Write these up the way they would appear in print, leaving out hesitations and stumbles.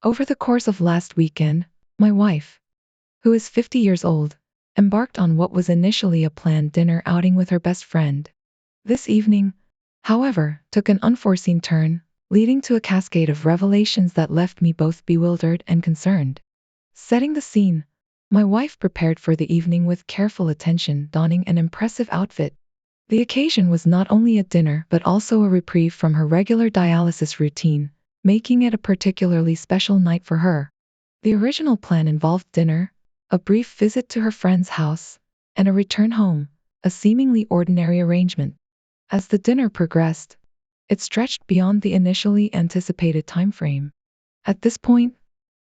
Over the course of last weekend, my wife, who is 50 years old, embarked on what was initially a planned dinner outing with her best friend. This evening, however, took an unforeseen turn, leading to a cascade of revelations that left me both bewildered and concerned. Setting the scene, my wife prepared for the evening with careful attention, donning an impressive outfit. The occasion was not only a dinner but also a reprieve from her regular dialysis routine, making it a particularly special night for her. The original plan involved dinner, a brief visit to her friend's house, and a return home, a seemingly ordinary arrangement. As the dinner progressed, it stretched beyond the initially anticipated time frame. At this point,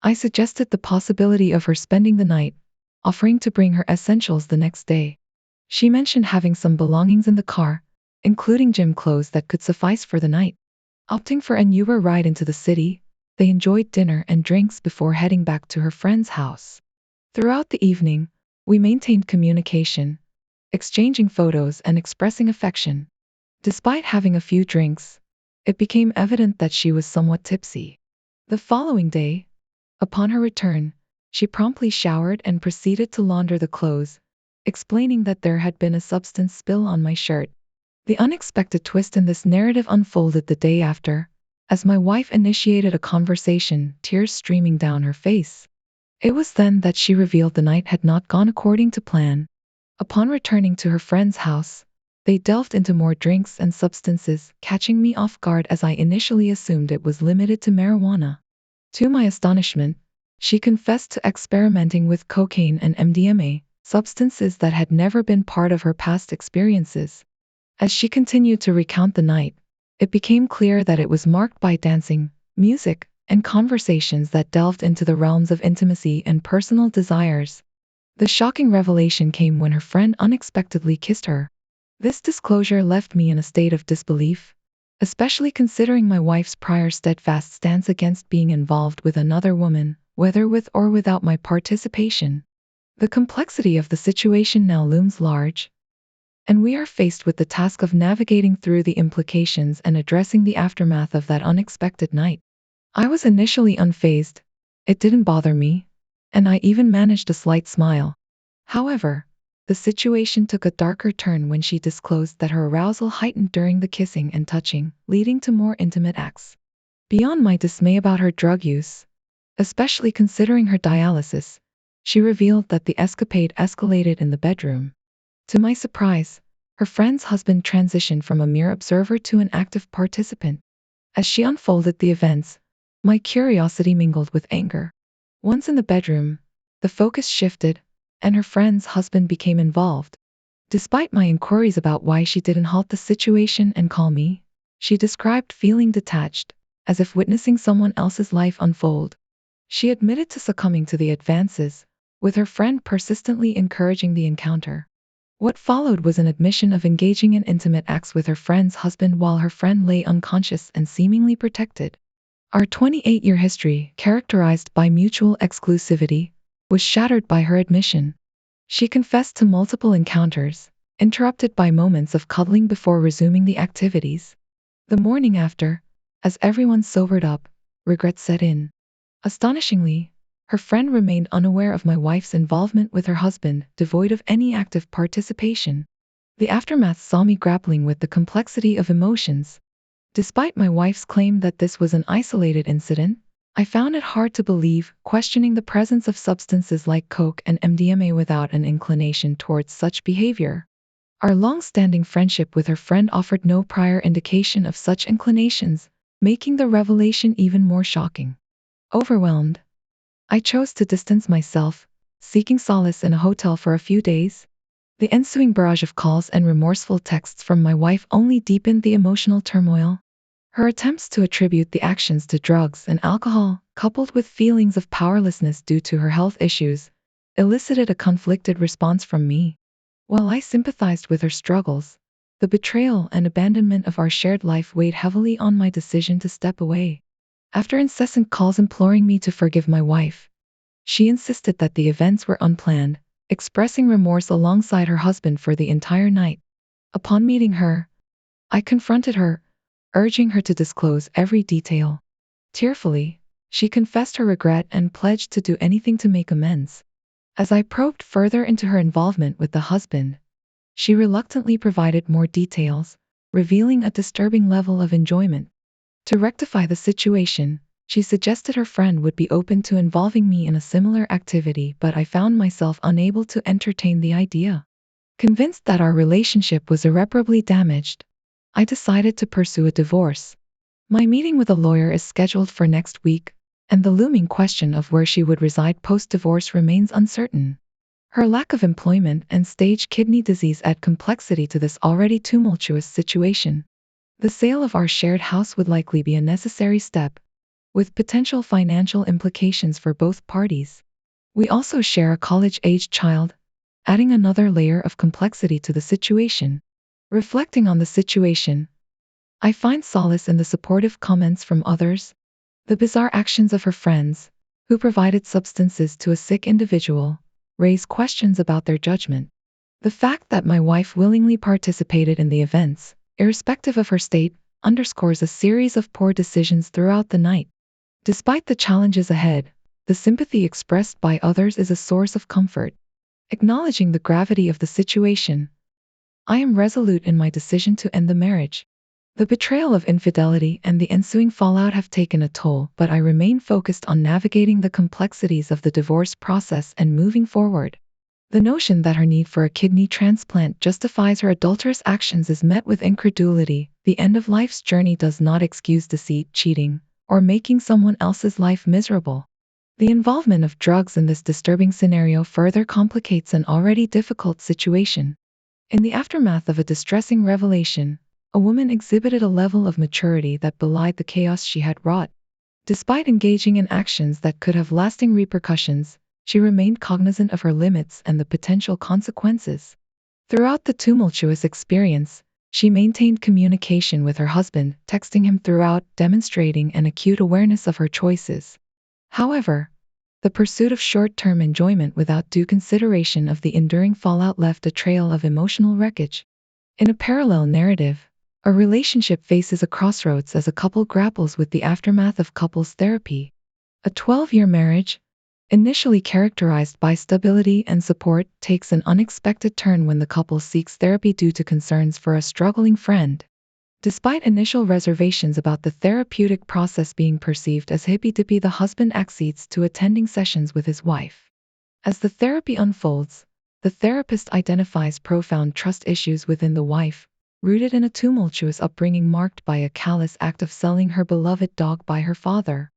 I suggested the possibility of her spending the night, offering to bring her essentials the next day. She mentioned having some belongings in the car, including gym clothes that could suffice for the night. Opting for an Uber ride into the city, they enjoyed dinner and drinks before heading back to her friend's house. Throughout the evening, we maintained communication, exchanging photos and expressing affection. Despite having a few drinks, it became evident that she was somewhat tipsy. The following day, upon her return, she promptly showered and proceeded to launder the clothes, explaining that there had been a substance spill on my shirt. The unexpected twist in this narrative unfolded the day after, as my wife initiated a conversation, tears streaming down her face. It was then that she revealed the night had not gone according to plan. Upon returning to her friend's house, they delved into more drinks and substances, catching me off guard as I initially assumed it was limited to marijuana. To my astonishment, she confessed to experimenting with cocaine and MDMA, substances that had never been part of her past experiences. As she continued to recount the night, it became clear that it was marked by dancing, music, and conversations that delved into the realms of intimacy and personal desires. The shocking revelation came when her friend unexpectedly kissed her. This disclosure left me in a state of disbelief, especially considering my wife's prior steadfast stance against being involved with another woman, whether with or without my participation. The complexity of the situation now looms large, and we are faced with the task of navigating through the implications and addressing the aftermath of that unexpected night. I was initially unfazed. It didn't bother me, and I even managed a slight smile. However, the situation took a darker turn when she disclosed that her arousal heightened during the kissing and touching, leading to more intimate acts. Beyond my dismay about her drug use, especially considering her dialysis, she revealed that the escapade escalated in the bedroom. To my surprise, her friend's husband transitioned from a mere observer to an active participant. As she unfolded the events, my curiosity mingled with anger. Once in the bedroom, the focus shifted, and her friend's husband became involved. Despite my inquiries about why she didn't halt the situation and call me, she described feeling detached, as if witnessing someone else's life unfold. She admitted to succumbing to the advances, with her friend persistently encouraging the encounter. What followed was an admission of engaging in intimate acts with her friend's husband while her friend lay unconscious and seemingly protected. Our 28-year history, characterized by mutual exclusivity, was shattered by her admission. She confessed to multiple encounters, interrupted by moments of cuddling before resuming the activities. The morning after, as everyone sobered up, regret set in. Astonishingly, her friend remained unaware of my wife's involvement with her husband, devoid of any active participation. The aftermath saw me grappling with the complexity of emotions. Despite my wife's claim that this was an isolated incident, I found it hard to believe, questioning the presence of substances like coke and MDMA without an inclination towards such behavior. Our long-standing friendship with her friend offered no prior indication of such inclinations, making the revelation even more shocking. Overwhelmed, I chose to distance myself, seeking solace in a hotel for a few days. The ensuing barrage of calls and remorseful texts from my wife only deepened the emotional turmoil. Her attempts to attribute the actions to drugs and alcohol, coupled with feelings of powerlessness due to her health issues, elicited a conflicted response from me. While I sympathized with her struggles, the betrayal and abandonment of our shared life weighed heavily on my decision to step away. After incessant calls imploring me to forgive my wife, she insisted that the events were unplanned, expressing remorse alongside her husband for the entire night. Upon meeting her, I confronted her, urging her to disclose every detail. Tearfully, She confessed her regret and pledged to do anything to make amends. As I probed further into her involvement with the husband, she reluctantly provided more details, revealing a disturbing level of enjoyment. To rectify the situation, she suggested her friend would be open to involving me in a similar activity, but I found myself unable to entertain the idea. Convinced that our relationship was irreparably damaged, I decided to pursue a divorce. My meeting with a lawyer is scheduled for next week, and the looming question of where she would reside post-divorce remains uncertain. Her lack of employment and stage kidney disease add complexity to this already tumultuous situation. The sale of our shared house would likely be a necessary step, with potential financial implications for both parties. We also share a college-aged child, adding another layer of complexity to the situation. Reflecting on the situation, I find solace in the supportive comments from others, the bizarre actions of her friends, who provided substances to a sick individual, raise questions about their judgment. The fact that my wife willingly participated in the events, irrespective of her state, underscores a series of poor decisions throughout the night. Despite the challenges ahead, the sympathy expressed by others is a source of comfort. Acknowledging the gravity of the situation, I am resolute in my decision to end the marriage. The betrayal of infidelity and the ensuing fallout have taken a toll, but I remain focused on navigating the complexities of the divorce process and moving forward. The notion that her need for a kidney transplant justifies her adulterous actions is met with incredulity. The end of life's journey does not excuse deceit, cheating, or making someone else's life miserable. The involvement of drugs in this disturbing scenario further complicates an already difficult situation. In the aftermath of a distressing revelation, a woman exhibited a level of maturity that belied the chaos she had wrought. Despite engaging in actions that could have lasting repercussions, she remained cognizant of her limits and the potential consequences. Throughout the tumultuous experience, she maintained communication with her husband, texting him throughout, demonstrating an acute awareness of her choices. However, the pursuit of short-term enjoyment without due consideration of the enduring fallout left a trail of emotional wreckage. In a parallel narrative, a relationship faces a crossroads as a couple grapples with the aftermath of couples therapy. A 12-year marriage, initially characterized by stability and support, takes an unexpected turn when the couple seeks therapy due to concerns for a struggling friend. Despite initial reservations about the therapeutic process being perceived as hippy-dippy, the husband accedes to attending sessions with his wife. As the therapy unfolds, the therapist identifies profound trust issues within the wife, rooted in a tumultuous upbringing marked by a callous act of selling her beloved dog by her father.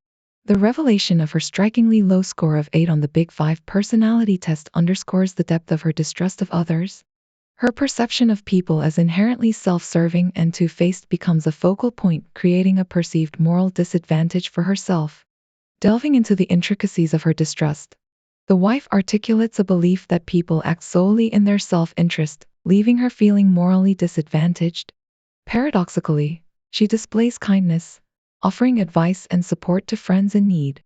The revelation of her strikingly low score of 8 on the Big Five personality test underscores the depth of her distrust of others. Her perception of people as inherently self-serving and two-faced becomes a focal point, creating a perceived moral disadvantage for herself. Delving into the intricacies of her distrust, the wife articulates a belief that people act solely in their self-interest, leaving her feeling morally disadvantaged. Paradoxically, she displays kindness, offering advice and support to friends in need.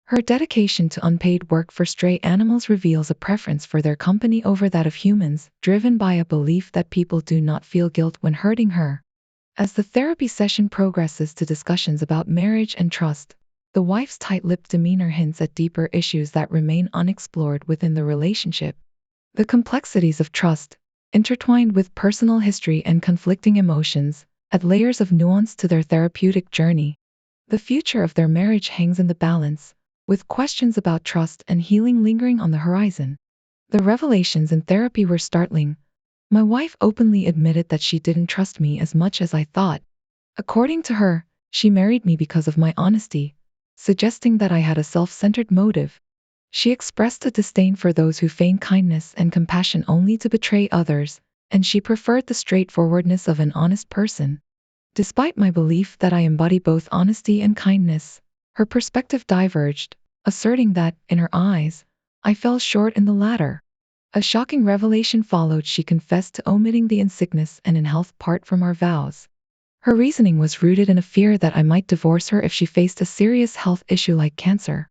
Her dedication to unpaid work for stray animals reveals a preference for their company over that of humans, driven by a belief that people do not feel guilt when hurting her. As the therapy session progresses to discussions about marriage and trust, the wife's tight-lipped demeanor hints at deeper issues that remain unexplored within the relationship. The complexities of trust, intertwined with personal history and conflicting emotions, add layers of nuance to their therapeutic journey. The future of their marriage hangs in the balance, with questions about trust and healing lingering on the horizon. The revelations in therapy were startling. My wife openly admitted that she didn't trust me as much as I thought. According to her, she married me because of my honesty, suggesting that I had a self-centered motive. She expressed a disdain for those who feign kindness and compassion only to betray others, and she preferred the straightforwardness of an honest person. Despite my belief that I embody both honesty and kindness, her perspective diverged, asserting that, in her eyes, I fell short in the latter. A shocking revelation followed. She confessed to omitting the in sickness and in health part from our vows. Her reasoning was rooted in a fear that I might divorce her if she faced a serious health issue like cancer.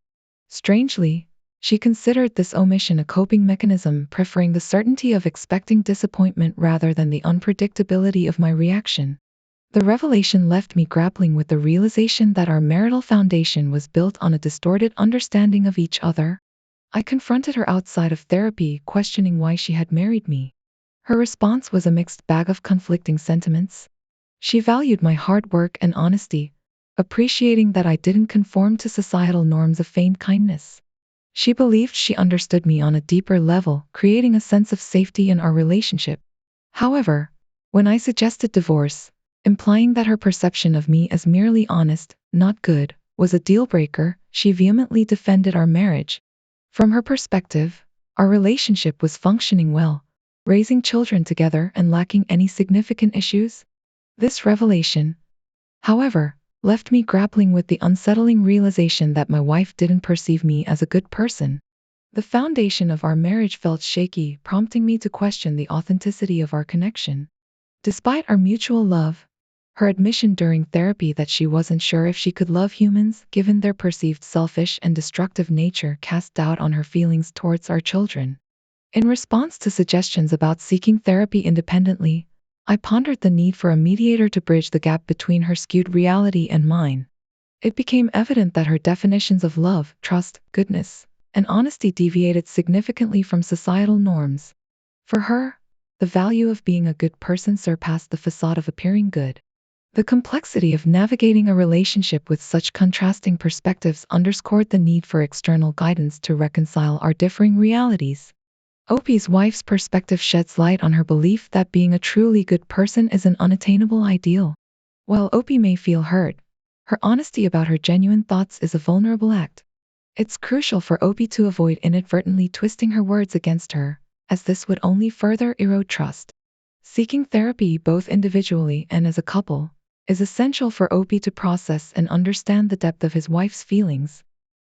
Strangely, she considered this omission a coping mechanism, preferring the certainty of expecting disappointment rather than the unpredictability of my reaction. The revelation left me grappling with the realization that our marital foundation was built on a distorted understanding of each other. I confronted her outside of therapy, questioning why she had married me. Her response was a mixed bag of conflicting sentiments. She valued my hard work and honesty, appreciating that I didn't conform to societal norms of feigned kindness. She believed she understood me on a deeper level, creating a sense of safety in our relationship. However, when I suggested divorce, implying that her perception of me as merely honest, not good, was a deal breaker, she vehemently defended our marriage. From her perspective, our relationship was functioning well, raising children together and lacking any significant issues. This revelation, however, left me grappling with the unsettling realization that my wife didn't perceive me as a good person. The foundation of our marriage felt shaky, prompting me to question the authenticity of our connection. Despite our mutual love, her admission during therapy that she wasn't sure if she could love humans, given their perceived selfish and destructive nature, cast doubt on her feelings towards our children. In response to suggestions about seeking therapy independently, I pondered the need for a mediator to bridge the gap between her skewed reality and mine. It became evident that her definitions of love, trust, goodness, and honesty deviated significantly from societal norms. For her, the value of being a good person surpassed the facade of appearing good. The complexity of navigating a relationship with such contrasting perspectives underscored the need for external guidance to reconcile our differing realities. Opie's wife's perspective sheds light on her belief that being a truly good person is an unattainable ideal. While Opie may feel hurt, her honesty about her genuine thoughts is a vulnerable act. It's crucial for Opie to avoid inadvertently twisting her words against her, as this would only further erode trust. Seeking therapy both individually and as a couple is essential for Opie to process and understand the depth of his wife's feelings.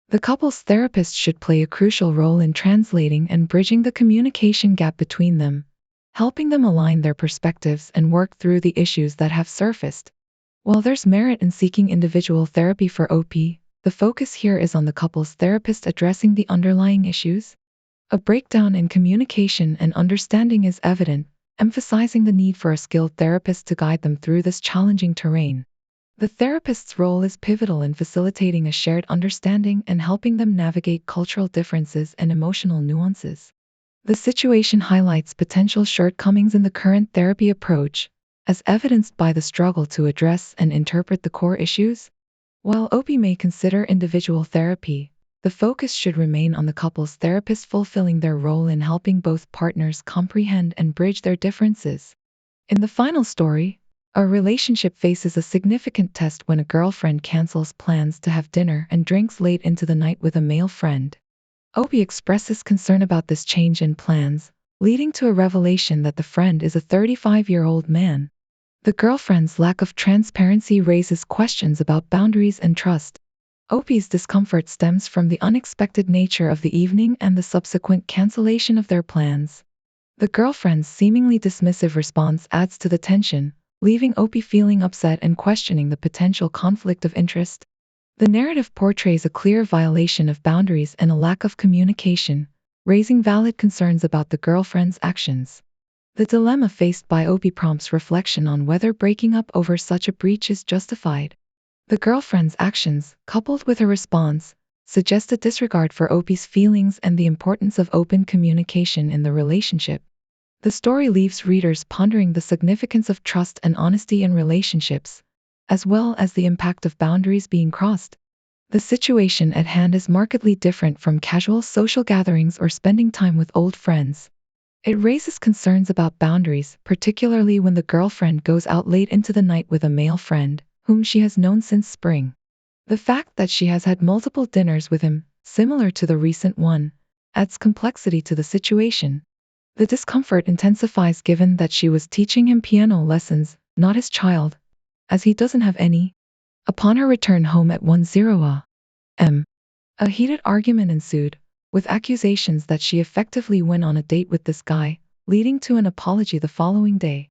The couple's therapist should play a crucial role in translating and bridging the communication gap between them, helping them align their perspectives and work through the issues that have surfaced. While there's merit in seeking individual therapy for OP, the focus here is on the couple's therapist addressing the underlying issues. A breakdown in communication and understanding is evident, emphasizing the need for a skilled therapist to guide them through this challenging terrain. The therapist's role is pivotal in facilitating a shared understanding and helping them navigate cultural differences and emotional nuances. The situation highlights potential shortcomings in the current therapy approach, as evidenced by the struggle to address and interpret the core issues. While OP may consider individual therapy, the focus should remain on the couple's therapist fulfilling their role in helping both partners comprehend and bridge their differences. In the final story, a relationship faces a significant test when a girlfriend cancels plans to have dinner and drinks late into the night with a male friend. Opie expresses concern about this change in plans, leading to a revelation that the friend is a 35-year-old man. The girlfriend's lack of transparency raises questions about boundaries and trust. Opie's discomfort stems from the unexpected nature of the evening and the subsequent cancellation of their plans. The girlfriend's seemingly dismissive response adds to the tension, leaving Opie feeling upset and questioning the potential conflict of interest. The narrative portrays a clear violation of boundaries and a lack of communication, raising valid concerns about the girlfriend's actions. The dilemma faced by Opie prompts reflection on whether breaking up over such a breach is justified. The girlfriend's actions, coupled with her response, suggest a disregard for Opie's feelings and the importance of open communication in the relationship. The story leaves readers pondering the significance of trust and honesty in relationships, as well as the impact of boundaries being crossed. The situation at hand is markedly different from casual social gatherings or spending time with old friends. It raises concerns about boundaries, particularly when the girlfriend goes out late into the night with a male friend, whom she has known since spring. The fact that she has had multiple dinners with him, similar to the recent one, adds complexity to the situation. The discomfort intensifies given that she was teaching him piano lessons, not his child, as he doesn't have any. Upon her return home at 10 a.m., a heated argument ensued, with accusations that she effectively went on a date with this guy, leading to an apology the following day.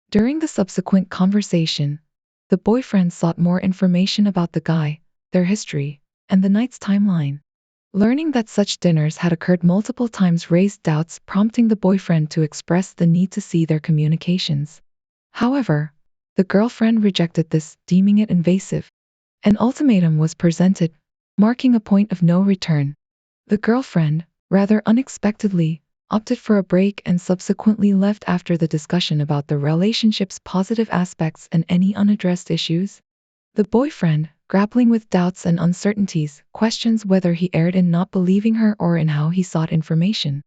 During the subsequent conversation, the boyfriend sought more information about the guy, their history, and the night's timeline. Learning that such dinners had occurred multiple times raised doubts, prompting the boyfriend to express the need to see their communications. However, The girlfriend rejected this, deeming it invasive. An ultimatum was presented, marking a point of no return. The girlfriend, rather unexpectedly, opted for a break and subsequently left after the discussion about the relationship's positive aspects and any unaddressed issues. The boyfriend, grappling with doubts and uncertainties, questions whether he erred in not believing her or in how he sought information.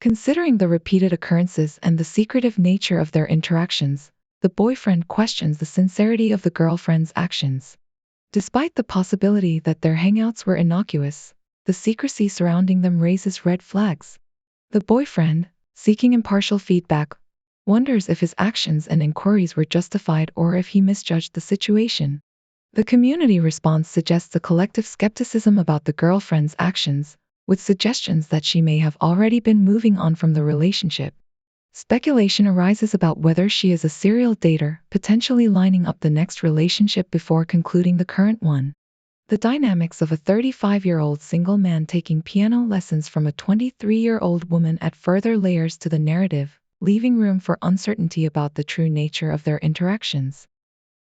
Considering the repeated occurrences and the secretive nature of their interactions, the boyfriend questions the sincerity of the girlfriend's actions. Despite the possibility that their hangouts were innocuous, the secrecy surrounding them raises red flags. The boyfriend, seeking impartial feedback, wonders if his actions and inquiries were justified or if he misjudged the situation. The community response suggests a collective skepticism about the girlfriend's actions, with suggestions that she may have already been moving on from the relationship. Speculation arises about whether she is a serial dater, potentially lining up the next relationship before concluding the current one. The dynamics of a 35-year-old single man taking piano lessons from a 23-year-old woman add further layers to the narrative, leaving room for uncertainty about the true nature of their interactions.